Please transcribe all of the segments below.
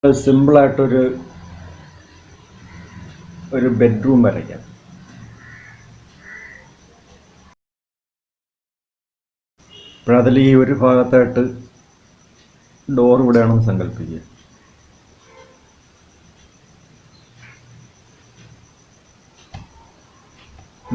സിമ്പിളായിട്ടൊരു bedroom വരയ്ക്കാം. അപ്പോഴതിൽ ഈ ഒരു ഭാഗത്തായിട്ട് ഡോർ ഇവിടെയാണെന്ന് സങ്കല്പിക്കുക.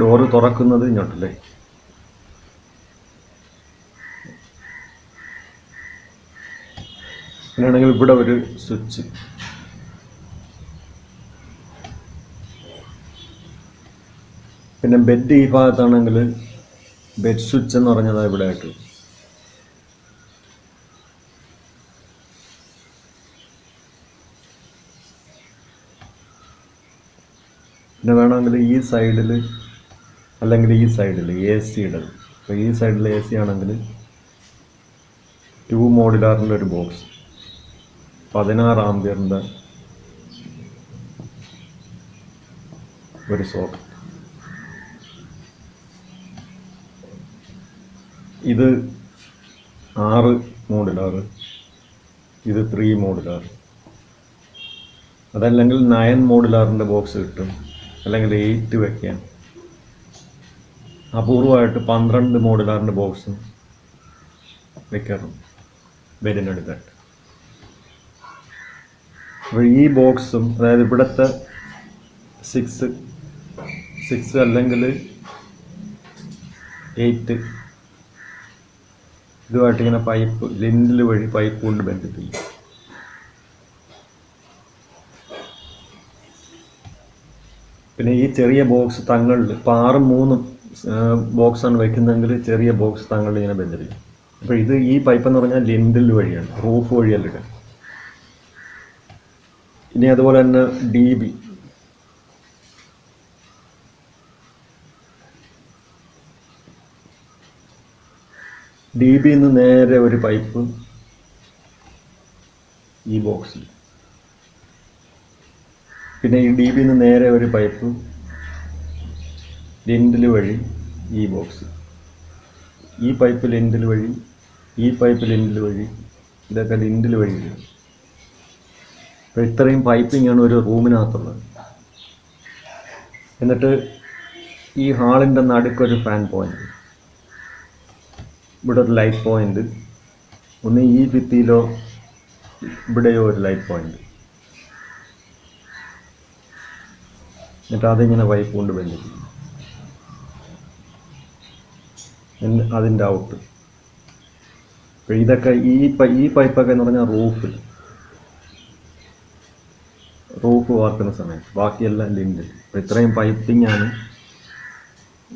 ഡോറ് തുറക്കുന്നത് ഇങ്ങോട്ടല്ലേ. അങ്ങനെയാണെങ്കിൽ ഇവിടെ ഒരു സ്വിച്ച്, പിന്നെ ബെഡ് ഈ ഭാഗത്താണെങ്കിൽ ബെഡ് സ്വിച്ച് എന്ന് പറഞ്ഞത് ഇവിടെ ആയിട്ട്. പിന്നെ വേണമെങ്കിൽ ഈ സൈഡിൽ അല്ലെങ്കിൽ ഈ സൈഡിൽ എ സി ഇടൽ. അപ്പോൾ ഈ സൈഡിൽ എ സി ആണെങ്കിൽ 2 മോഡുലാറിൻ്റെ ഒരു ബോക്സ്, 16 ആംപിയറിൻ്റെ ഒരു സോക്കറ്റ്. ഇത് 6 മോഡുലാറ്, ഇത് 3 മോഡുലാറ്. അതല്ലെങ്കിൽ 9 മോഡുലാറിൻ്റെ ബോക്സ് കിട്ടും, അല്ലെങ്കിൽ 8 വയ്ക്കാം. അപൂർവമായിട്ട് 12 മോഡുലാറിൻ്റെ ബോക്സും വെക്കാറുണ്ട് ബെഡിനടുത്തായിട്ട്. അപ്പോൾ ഈ ബോക്സും, അതായത് ഇവിടുത്തെ 6 അല്ലെങ്കിൽ 8 ഇതുമായിട്ട് ഇങ്ങനെ പൈപ്പ്, ലിൻഡിൽ വഴി പൈപ്പ് കൊണ്ട് ബന്ധിപ്പിക്കും. പിന്നെ ഈ ചെറിയ ബോക്സ് തങ്ങളിൽ ഇപ്പോൾ 6ഉം 3ഉം ബോക്സാണ് വയ്ക്കുന്നതെങ്കിൽ ചെറിയ ബോക്സ് തങ്ങളിൽ ഇങ്ങനെ ബന്ധിപ്പിക്കും. അപ്പോൾ ഇത് ഈ പൈപ്പ് എന്ന് പറഞ്ഞാൽ ലിൻഡിൽ വഴിയാണ്, റൂഫ് വഴിയല്ല ഇടുക. ഇനി അതുപോലെ തന്നെ ഡി ബിന്ന് നേരെ ഒരു പൈപ്പ് ഈ ബോക്സിൽ, പിന്നെ ഈ ഡി ബിന്ന് നേരെ ഒരു പൈപ്പ് ലിൻഡിൽ വഴി ഈ ബോക്സ്, ഈ പൈപ്പ് ലിൻഡിൽ വഴി, ഈ പൈപ്പ് ലിൻഡിൽ വഴി, ഇതൊക്കെ ലിൻഡിൽ വഴി ഇടുക. അപ്പോൾ ഇത്രയും പൈപ്പിങ്ങാണ് ഒരു റൂമിനകത്തുള്ളത്. എന്നിട്ട് ഈ ഹാളിൻ്റെ നടുക്കൊരു ഫാൻ പോയിന്റ്, ഇവിടെ ഒരു ലൈറ്റ് പോയിന്റ്, ഒന്ന് ഈ ഭിത്തിയിലോ ഇവിടെയോ ഒരു ലൈറ്റ് പോയിന്റ്. എന്നിട്ട് അതിങ്ങനെ പൈപ്പ് കൊണ്ട് ബന്ധിക്കും. അതിൻ്റെ ഔട്ട്. അപ്പോൾ ഇതൊക്കെ ഈ പൈപ്പൊക്കെ എന്ന് പറഞ്ഞാൽ റൂഫ് വാർക്കുന്ന സമയത്ത്, ബാക്കിയെല്ലാം ലിൻഡിൽ. അപ്പോൾ ഇത്രയും പൈപ്പിങ്ങാണ്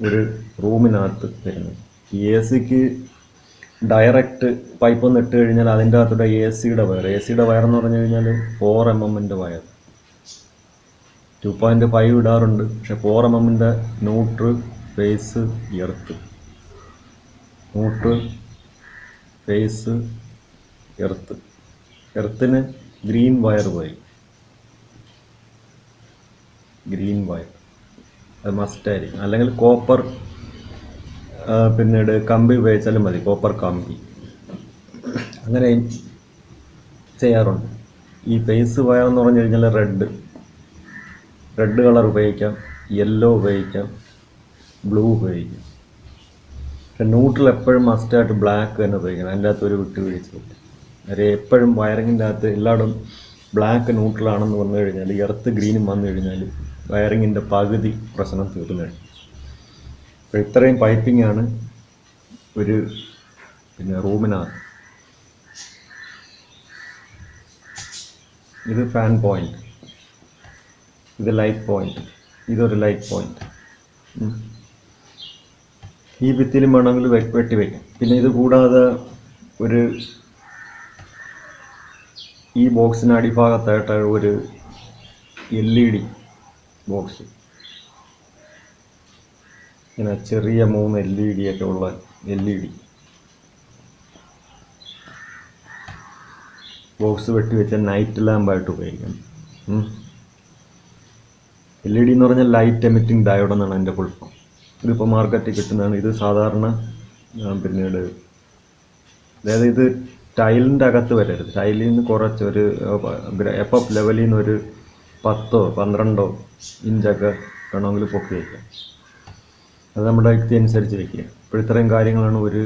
ഒരു റൂമിനകത്ത് വരുന്നത്. ഈ എ സിക്ക് ഡയറക്റ്റ് പൈപ്പൊന്ന് ഇട്ട് കഴിഞ്ഞാൽ അതിൻ്റെ അകത്തൂടെ എ സിയുടെ വയറെന്ന് പറഞ്ഞു കഴിഞ്ഞാൽ 4 mm വയർ. 2.5 ഇടാറുണ്ട്, പക്ഷെ 4 mm neutral, phase, earth. Neutral, phase, എർത്തിന് ഗ്രീൻ വയർ പോയി, ഗ്രീൻ വയർ അത് മസ്റ്റായിരിക്കും. അല്ലെങ്കിൽ കോപ്പർ, പിന്നീട് കമ്പി ഉപയോഗിച്ചാലും മതി, കോപ്പർ കമ്പി, അങ്ങനെ ചെയ്യാറുണ്ട്. ഈ ഫേസ് വയർ എന്ന് പറഞ്ഞു കഴിഞ്ഞാൽ റെഡ് കളർ ഉപയോഗിക്കാം, യെല്ലോ ഉപയോഗിക്കാം, ബ്ലൂ ഉപയോഗിക്കാം. പക്ഷെ ന്യൂട്രൽ എപ്പോഴും മസ്റ്റായിട്ട് ബ്ലാക്ക് തന്നെ ഉപയോഗിക്കണം, അതിൻ്റെ അകത്ത് ഒരു വിട്ടുവീഴ്ചയില്ല. കാര്യം എപ്പോഴും വയറിങ്ങിൻ്റെ അകത്ത് എല്ലായിടും ബ്ലാക്ക് ന്യൂട്രലാണെന്ന് വന്നു കഴിഞ്ഞാൽ, എർത്ത് ഗ്രീനും വന്നു കഴിഞ്ഞാൽ വയറിങ്ങിൻ്റെ പകുതി പ്രശ്നം തീർന്നു കഴിഞ്ഞു. അപ്പോൾ ഇത്രയും പൈപ്പിങ്ങാണ് ഒരു റൂമിനകത്ത്. ഇത് ഫാൻ പോയിന്റ്, ഇത് ലൈറ്റ് പോയിന്റ്, ഇതൊരു ലൈറ്റ് പോയിന്റ്. ഈ ഭിത്തിയിലും വേണമെങ്കിൽ വെട്ടി വയ്ക്കാം. പിന്നെ ഇത് കൂടാതെ ഈ ബോക്സിന് അടിഭാഗത്തായിട്ട് ഒരു LED ബോക്സ്, ഇങ്ങനെ ചെറിയ 3 LED ഒക്കെ ഉള്ള LED ബോക്സ് വെട്ടി വെച്ച നൈറ്റ് ലാമ്പായിട്ട് ഉപയോഗിക്കാം. LED എന്ന് പറഞ്ഞാൽ ലൈറ്റ് എമിറ്റിംഗ് ഡയോഡ് എന്നാണ് എൻ്റെ ഫുൾ ഫോം. ഇതിപ്പോൾ മാർക്കറ്റിൽ കിട്ടുന്നതാണ്. ഇത് സാധാരണ പിന്നീട്, അതായത് ഇത് ടൈലിൻ്റെ അകത്ത് വരരുത്. ടൈലിൽ നിന്ന് കുറച്ച് ഒരു എഫ് ലെവലിൽ നിന്ന് ഒരു 10 12 ഇഞ്ചൊക്കെ വേണമെങ്കിൽ പൊക്കി വയ്ക്കാം. അത് നമ്മുടെ യുക്തി അനുസരിച്ച് വയ്ക്കുക. ഇപ്പോൾ ഇത്രയും കാര്യങ്ങളാണ് ഒരു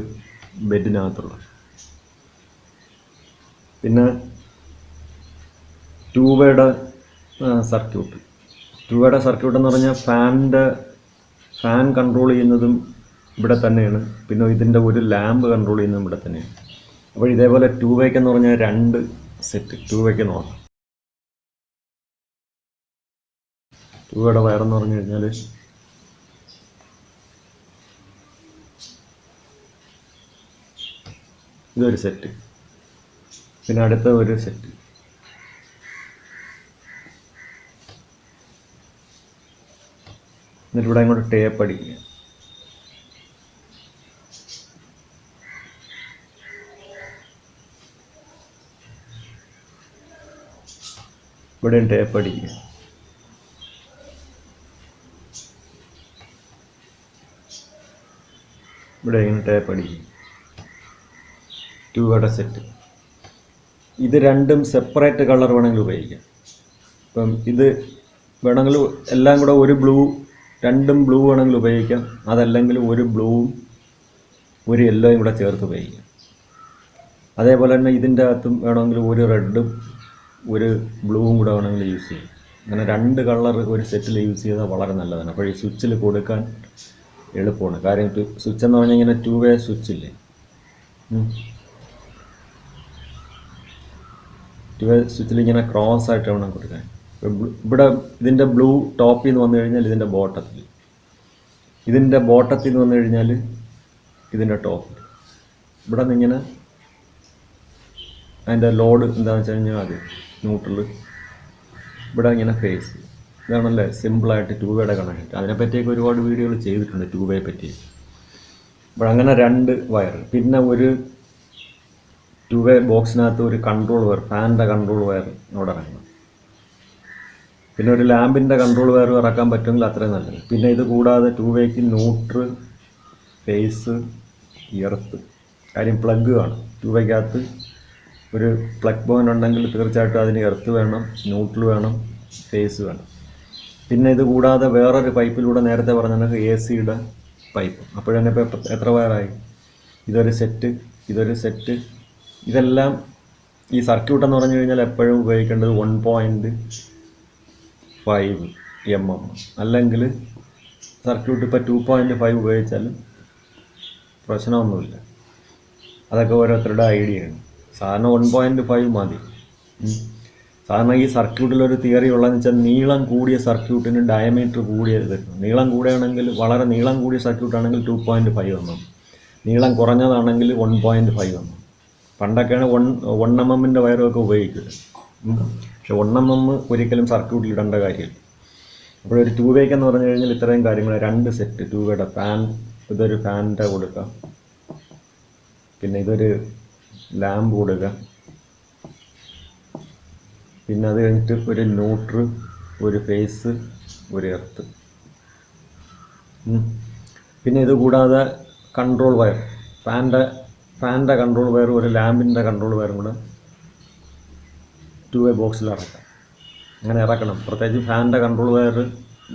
ബെഡിനകത്തുള്ളത്. പിന്നെ ടൂവയുടെ സർക്യൂട്ട്. ടൂവയുടെ സർക്യൂട്ട് എന്ന് പറഞ്ഞാൽ ഫാൻ കൺട്രോൾ ചെയ്യുന്നതും ഇവിടെ തന്നെയാണ്. പിന്നെ ഇതിൻ്റെ ഒരു ലാമ്പ് കൺട്രോൾ ചെയ്യുന്നതും ഇവിടെ തന്നെയാണ്. അപ്പോൾ ഇതേപോലെ ടൂവേക്കെന്ന് പറഞ്ഞാൽ 2 സെറ്റ് ടൂവേക്ക് നോക്കാം. ടൂവയുടെ വയറെന്ന് പറഞ്ഞു കഴിഞ്ഞാൽ ഇതൊരു സെറ്റ്, പിന്നെ അടുത്ത ഒരു സെറ്റ്. എന്നിട്ട് ഇവിടെ ഇങ്ങോട്ട് ടേപ്പ് അടിക്കുക. ഇവിടെയും ടേപ്പ് അടിക്കുക. ഇവിടെ ഇങ്ങനെ ടേപ്പ് അടിക്കുക. ടൂവയുടെ സെറ്റ്. ഇത് രണ്ടും സെപ്പറേറ്റ് കളർ വേണമെങ്കിൽ ഉപയോഗിക്കാം. ഇപ്പം ഇത് വേണമെങ്കിൽ എല്ലാം കൂടെ ഒരു രണ്ടും ബ്ലൂ വേണമെങ്കിൽ ഉപയോഗിക്കാം. അതല്ലെങ്കിൽ ഒരു ബ്ലൂവും ഒരു യെല്ലോയും കൂടെ ചേർത്ത് ഉപയോഗിക്കാം. അതേപോലെ തന്നെ ഇതിൻ്റെ അകത്തും വേണമെങ്കിൽ ഒരു റെഡും ഒരു ബ്ലൂവും കൂടെ വേണമെങ്കിൽ യൂസ് ചെയ്യും. അങ്ങനെ 2 കളർ ഒരു സെറ്റിൽ യൂസ് ചെയ്താൽ വളരെ നല്ലതാണ്. അപ്പോൾ ഈ സ്വിച്ചിൽ കൊടുക്കാൻ എളുപ്പമാണ്. കാര്യം സ്വിച്ച് എന്ന് പറഞ്ഞാൽ ഇങ്ങനെ 2 വേ സ്വിച്ചില്ലേ, 2 വേ സ്വിച്ചിൽ ഇങ്ങനെ ക്രോസ് ആയിട്ട് വേണം കൊടുക്കാൻ. ഇവിടെ ഇതിൻ്റെ ബ്ലൂ ടോപ്പിൽ നിന്ന് വന്നു കഴിഞ്ഞാൽ ഇതിൻ്റെ ബോട്ടത്തിൽ, ഇതിൻ്റെ ബോട്ടത്തിൽ നിന്ന് വന്നു കഴിഞ്ഞാൽ ഇതിൻ്റെ ടോപ്പിൽ. ഇവിടെ നിന്ന് ഇങ്ങനെ അതിൻ്റെ ലോഡ് എന്താണെന്ന് വെച്ച് കഴിഞ്ഞാൽ അത് ന്യൂട്രൽ, ഇവിടെ ഇങ്ങനെ ഫേസ്. ഇതാണല്ലേ സിമ്പിളായിട്ട് 2 വേയുടെ കണക്ഷൻ. അതിനെപ്പറ്റിയൊക്കെ ഒരുപാട് വീഡിയോകൾ ചെയ്തിട്ടുണ്ട് 2 വേ പറ്റി. ഇവിടെ അങ്ങനെ 2 വയർ, പിന്നെ ഒരു 2 വേ ബോക്സിനകത്ത് ഒരു കൺട്രോൾ വയർ, ഫാനിൻ്റെ കൺട്രോൾ വയർ അവിടെ ഇറങ്ങണം. പിന്നെ ഒരു ലാമ്പിൻ്റെ കൺട്രോൾ വയർ ഇറക്കാൻ പറ്റുമെങ്കിൽ അത്രയും നല്ലത്. പിന്നെ ഇത് കൂടാതെ 2 വേക്ക് ന്യൂട്രൽ, ഫേസ്, എർത്ത്. കാര്യം പ്ലഗ് ആണ്. 2 വേക്കകത്ത് ഒരു പ്ലഗ് പോയിൻ്റ് ഉണ്ടെങ്കിൽ തീർച്ചയായിട്ടും അതിന് എർത്ത് വേണം, ന്യൂട്രൽ വേണം, ഫേസ് വേണം. പിന്നെ ഇത് കൂടാതെ വേറൊരു പൈപ്പിലൂടെ നേരത്തെ പറഞ്ഞ AC-യുടെ പൈപ്പ്. അപ്പോഴന്നെ ഇപ്പോൾ എത്ര വയറായി? ഇതൊരു സെറ്റ്, ഇതൊരു സെറ്റ്. ഇതെല്ലാം ഈ സർക്യൂട്ട് എന്ന് പറഞ്ഞു കഴിഞ്ഞാൽ എപ്പോഴും ഉപയോഗിക്കേണ്ടത് 1.5 mm. അല്ലെങ്കിൽ സർക്യൂട്ട് ഇപ്പോൾ 2.5 ഉപയോഗിച്ചാലും പ്രശ്നമൊന്നുമില്ല. അതൊക്കെ ഓരോരുത്തരുടെ ഐഡിയയാണ്. സാധാരണ 1.5 മതി. സാധാരണ ഈ സർക്യൂട്ടിലൊരു തിയറി ഉള്ളതെന്ന് വെച്ചാൽ നീളം കൂടിയ സർക്യൂട്ടിന് ഡയമീറ്റർ കൂടിയത് തരും. നീളം കൂടിയാണെങ്കിൽ, വളരെ നീളം കൂടിയ സർക്യൂട്ടാണെങ്കിൽ 2.5 mm, നീളം കുറഞ്ഞതാണെങ്കിൽ 1.5 mm. പണ്ടൊക്കെയാണ് 1 mm വയറൊക്കെ ഉപയോഗിക്കുക. പക്ഷെ 1 mm ഒരിക്കലും സർക്യൂട്ടിൽ ഇടേണ്ട കാര്യമില്ല. അപ്പോൾ ഒരു 2 വേക്ക് എന്ന് പറഞ്ഞു കഴിഞ്ഞാൽ ഇത്രയും കാര്യങ്ങൾ, 2 സെറ്റ് 2 വേയുടെ ഫാൻ. ഇതൊരു ഫാനിൻ്റെ കൊടുക്കാം, പിന്നെ ഇതൊരു ലാമ്പ് കൊടുക്കാം, പിന്നെ അത് കഴിഞ്ഞിട്ട് ഒരു ന്യൂട്രൽ, ഒരു ഫേസ്, ഒരു എർത്ത്. പിന്നെ ഇത് കൂടാതെ കൺട്രോൾ വയർ, ഫാനിൻ്റെ കൺട്രോൾ വയർ, ഒരു ലാമ്പിൻ്റെ കൺട്രോൾ വയറും കൂടെ 2 വേ ബോക്സിൽ ഇറക്കാം. അങ്ങനെ ഇറക്കണം. പ്രത്യേകിച്ച് ഫാനിൻ്റെ കൺട്രോൾ വയർ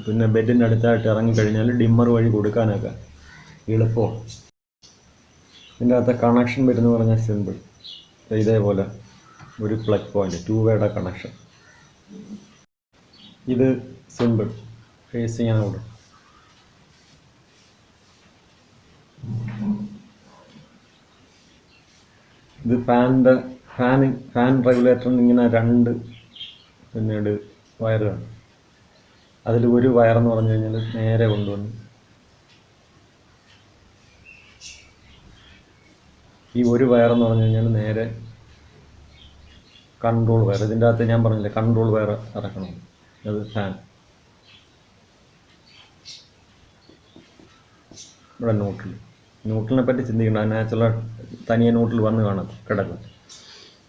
പിന്നെ ബെഡിൻ്റെ അടുത്തായിട്ട് ഇറങ്ങിക്കഴിഞ്ഞാൽ ഡിമ്മർ വഴി കൊടുക്കാനൊക്കെ എളുപ്പമാണ്. ഇതിൻ്റെ അകത്തെ കണക്ഷൻ വരുന്ന പറഞ്ഞാൽ സിമ്പിൾ. ഇതേപോലെ ഒരു പ്ലഗ് പോയിൻ്റ്, 2 വേയുടെ കണക്ഷൻ. ഇത് സിമ്പിൾ ഫേസിങ് ആണ് ഇവിടെ. ഇത് ഫാൻ റെഗുലേറ്ററിന് ഇങ്ങനെ 2 പിന്നീട് വയറുണ്ട്. അതിൽ ഒരു വയറെന്ന് പറഞ്ഞു കഴിഞ്ഞാൽ നേരെ കൊണ്ടുവന്ന് ഈ ഒരു വയറെന്ന് പറഞ്ഞു കഴിഞ്ഞാൽ നേരെ കൺട്രോൾ വയർ. ഇതിൻ്റെ അകത്ത് ഞാൻ പറഞ്ഞില്ലേ കൺട്രോൾ വയർ ഇറക്കണം. അത് ഫാൻ. ഇവിടെ ന്യൂട്രലിനെ പറ്റി ചിന്തിക്കണം. നാച്ചുറൽ തനിയെ ന്യൂട്രൽ വന്ന് കാണാം കിടക്കും.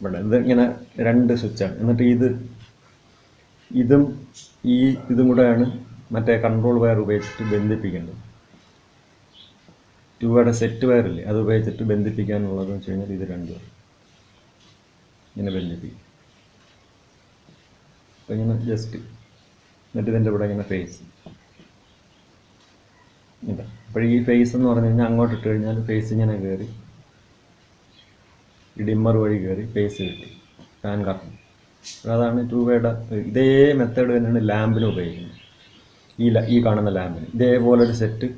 ഇവിടെ ഇത് ഇങ്ങനെ 2 സ്വിച്ചാണ്. എന്നിട്ട് ഇതും കൂടെയാണ് മറ്റേ കൺട്രോൾ വയർ ഉപയോഗിച്ചിട്ട് ബന്ധിപ്പിക്കേണ്ടത്. 2 വേയുടെ സെറ്റ് വയറില്ലേ, അത് ഉപയോഗിച്ചിട്ട് ബന്ധിപ്പിക്കാനുള്ളതെന്ന് വെച്ച് കഴിഞ്ഞാൽ ഇത് 2. ഇങ്ങനെ ബന്ധിപ്പിക്കും. അപ്പോൾ ഇങ്ങനെ ജസ്റ്റ് എന്നിട്ട് ഇതിൻ്റെ ഇവിടെ ഇങ്ങനെ ഫേസ് ഇല്ല. അപ്പോൾ ഈ ഫേസ് എന്ന് പറഞ്ഞു കഴിഞ്ഞാൽ അങ്ങോട്ട് ഇട്ട് കഴിഞ്ഞാൽ ഫേസ് ഇങ്ങനെ കയറി ഈ ഡിമ്മർ വഴി കയറി ഫേസ് കിട്ടി ഫാൻ കറങ്ങും. അതാണ് 2 വേയുടെ ഇതേ മെത്തേഡ് തന്നെയാണ് ലാമ്പിന് ഉപയോഗിക്കുന്നത്. ഈ കാണുന്ന ലാമ്പിന് ഇതേപോലൊരു സെറ്റ്.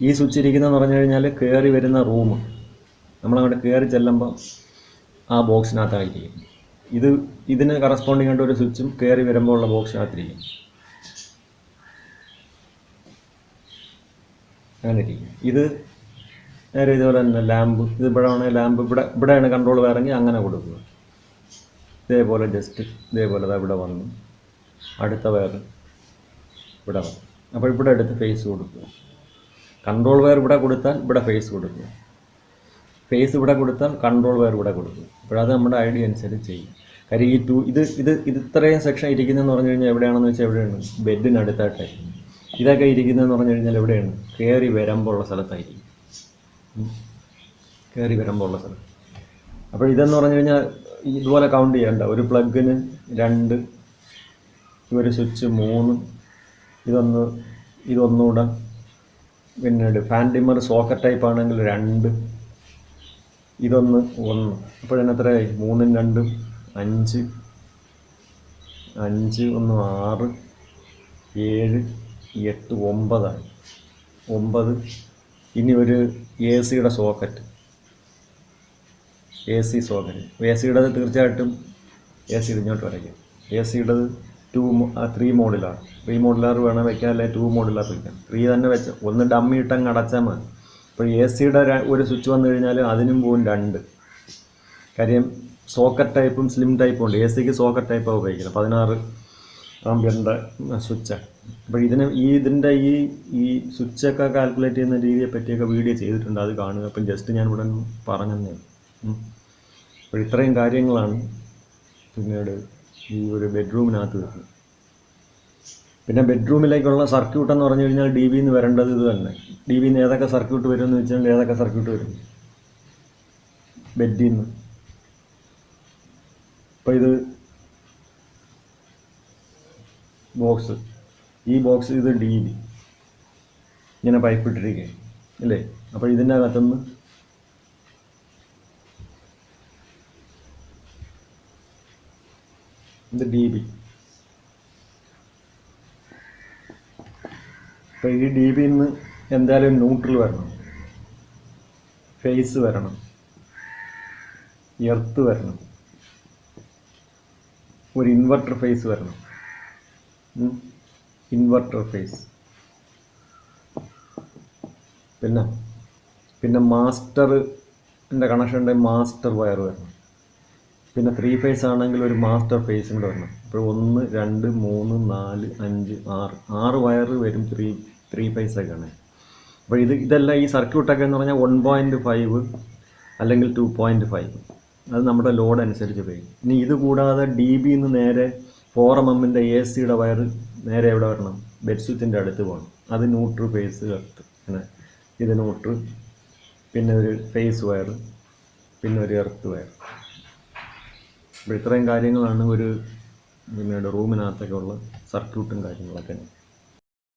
ഈ സ്വിച്ച് ഇരിക്കുന്നതെന്ന് പറഞ്ഞു കഴിഞ്ഞാൽ കയറി വരുന്ന റൂം നമ്മളങ്ങോട്ട് കയറി ചെല്ലുമ്പോൾ ആ ബോക്സിനകത്തായിരിക്കും. ഇതിന് കറസ്പോണ്ടിങ് ആയിട്ട് ഒരു സ്വിച്ചും കയറി വരുമ്പോൾ ഉള്ള ബോക്സിനകത്തിരിക്കും. അങ്ങനെ ഇരിക്കും. ഇത് നേരെ ഇതുപോലെ തന്നെ ലാമ്പ് ഇത് ഇവിടെയാണ് ലാമ്പ്, ഇവിടെയാണ് കൺട്രോൾ വേറെങ്കിൽ അങ്ങനെ കൊടുക്കുക. ഇതേപോലെ ജസ്റ്റ് ഇതേപോലെ ഇവിടെ വന്നു അടുത്ത വയർ ഇവിടെ വന്നു. അപ്പോൾ ഇവിടെ എടുത്ത് ഫേസ് കൊടുക്കുക. കൺട്രോൾ വയർ ഇവിടെ കൊടുത്താൽ ഇവിടെ ഫേസ് കൊടുക്കുക. ഫേസ് ഇവിടെ കൊടുത്താൽ കൺട്രോൾ വയർ ഇവിടെ കൊടുക്കുക. അപ്പോഴത് നമ്മുടെ ഐഡിയ അനുസരിച്ച് ചെയ്യും. കാര്യം ഇത് ഇത്രയും സെക്ഷൻ ഇരിക്കുന്നതെന്ന് പറഞ്ഞു കഴിഞ്ഞാൽ എവിടെയാണെന്ന് വെച്ചാൽ എവിടെയാണ് ബെഡിനടുത്തായിട്ടായിരിക്കും. ഇതൊക്കെ ഇരിക്കുന്നതെന്ന് പറഞ്ഞു കഴിഞ്ഞാൽ എവിടെയാണ് കയറി വരുമ്പോൾ ഉള്ള സ്ഥലത്തായിരിക്കും. കയറി വരുമ്പോൾ ഉള്ള സ്ഥലം. അപ്പോൾ ഇതെന്ന് പറഞ്ഞു കഴിഞ്ഞാൽ ഇതുപോലെ കൗണ്ട് ചെയ്യേണ്ട. ഒരു പ്ലഗിന് 2, ഒരു സ്വിച്ച് 3, ഇതൊന്നുകൂടെ. പിന്നെ ഫാൻ ഡിമ്മർ സോക്കറ്റ് ടൈപ്പ് ആണെങ്കിൽ 2, ഇതൊന്ന് 1. അപ്പോഴെത്രയായി 3 × 2 5, 5 1 6 7 8 9 ആയി. 9. ഇനി ഒരു AC socket, AC socket. AC തീർച്ചയായിട്ടും AC ഇങ്ങോട്ട് വരയ്ക്കാം. AC 3 മോഡിലാണ്. 3 മോഡിലാർ വേണം വയ്ക്കാൻ, അല്ലെങ്കിൽ 2 മോഡിലാർ വയ്ക്കാം. 3 തന്നെ വെച്ച് ഒന്ന് ഡമ്മി ഇട്ടങ്ങ് അടച്ചാൽ മതി. അപ്പോൾ AC ഒരു സ്വിച്ച് വന്നു കഴിഞ്ഞാൽ അതിനും പോകും 2. കാര്യം സോക്കറ്റ് ടൈപ്പും സ്ലിം ടൈപ്പും ഉണ്ട്. AC സോക്കറ്റ് ടൈപ്പാണ് ഉപയോഗിക്കുന്നത്. 16 ആംപിയറിൻ്റെ സ്വിച്ചാണ്. അപ്പോൾ ഇതിൻ്റെ ഈ സ്വിച്ചൊക്കെ കാൽക്കുലേറ്റ് ചെയ്യുന്ന രീതിയെ പറ്റിയൊക്കെ വീഡിയോ ചെയ്തിട്ടുണ്ട്, അത് കാണുക. അപ്പം ജസ്റ്റ് ഞാൻ ഇവിടെ പറഞ്ഞതേ. അപ്പോൾ ഇത്രയും കാര്യങ്ങളാണ് പിന്നീട് ഈ ഒരു ബെഡ്റൂമിനകത്ത് വരുന്നത്. പിന്നെ ബെഡ്റൂമിലേക്കുള്ള സർക്യൂട്ട് എന്ന് പറഞ്ഞു കഴിഞ്ഞാൽ DB നിന്ന് വരേണ്ടത് ഇത് തന്നെ. DB നിന്ന് ഏതൊക്കെ സർക്യൂട്ട് വരുമെന്ന് വെച്ചാൽ ഏതൊക്കെ സർക്യൂട്ട് വരും ബെഡിൽ നിന്ന്. അപ്പോൾ ഇത് ബോക്സ്, ഈ ബോക്സ് ഇത് DB ഇങ്ങനെ പൈപ്പ് ഇട്ടിരിക്കുക അല്ലേ. അപ്പോൾ ഇതിൻ്റെ അകത്തുനിന്ന് ഇത് DB. അപ്പോൾ ഈ DB നിന്ന് എന്തായാലും ന്യൂട്രൽ വരണം, ഫേസ് വരണം, എർത്ത് വരണം, ഒരു ഇൻവെർട്ടർ ഫേസ് വരണം. Inverter phase. പിന്നെ മാസ്റ്ററിൻ്റെ കണക്ഷൻ ഉണ്ടെങ്കിൽ മാസ്റ്റർ വയർ വരണം. പിന്നെ 3 ഫേസ് ആണെങ്കിൽ ഒരു മാസ്റ്റർ ഫേസും കൂടെ വരണം. അപ്പോൾ 1 2 3 4 5 6 വയർ വരും 3 ഫേസൊക്കെയാണ്. അപ്പോൾ ഇതെല്ലാം ഈ സർക്യൂട്ടൊക്കെ എന്ന് പറഞ്ഞാൽ 1.5 അല്ലെങ്കിൽ 2.5, അത് നമ്മുടെ ലോഡ് അനുസരിച്ച് ഉപയോഗിക്കും. ഇനി ഇത് കൂടാതെ DB നിന്ന് നേരെ 4mm AC വയർ നേരെ എവിടെ വരണം, ബെഡ് സ്വിച്ചിൻ്റെ അടുത്ത് പോകണം. അത് ന്യൂട്രൽ ഫേസ് എർത്ത്. അങ്ങനെ ഇത് ന്യൂട്രൽ, പിന്നെ ഒരു ഫേസ് വയർ, പിന്നെ ഒരു എർത്ത് വയർ. അപ്പോൾ ഇത്രയും കാര്യങ്ങളാണ് ഒരു പിന്നീട് റൂമിനകത്തൊക്കെ ഉള്ള സർക്യൂട്ടും കാര്യങ്ങളൊക്കെ.